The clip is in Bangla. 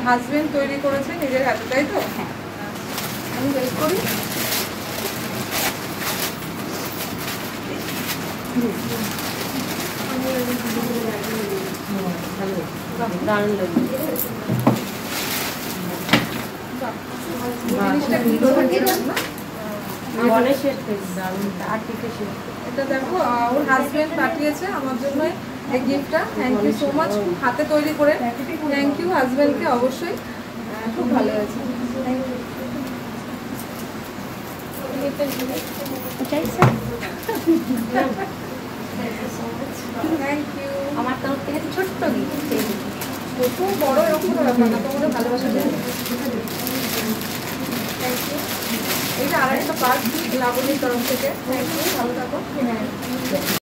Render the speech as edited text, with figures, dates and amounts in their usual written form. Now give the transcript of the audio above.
হাজবেন্ড তৈরি করেছে নিজের হাতে, তাই তো? হ্যাঁ, আমি হেল্প করি। দারুণ লাগবে। জিনিসটা কি ধরনের না? গণেশের ফেস দারুণ আর্টিফিশিয়াল। এটা দেখো ওর হাজবেন্ড পাঠিয়েছে আমার জন্য এই গিফটটা। Thank you so much. হাতে তৈরি করে থ্যাংক ইউ হাজবেন্ডকে, অবশ্যই খুব ভালো আছে। Thank you. আমার তরফ থেকে ছোট্ট গিফট, খুব বড় এরকম ব্যাপার না, তোমাদের ভালোবাসা দেবে। Thank you. এইটা আরেকটা পার্ট লাবণীর তরফ থেকে। থ্যাংক ইউ, ভালো থাকো।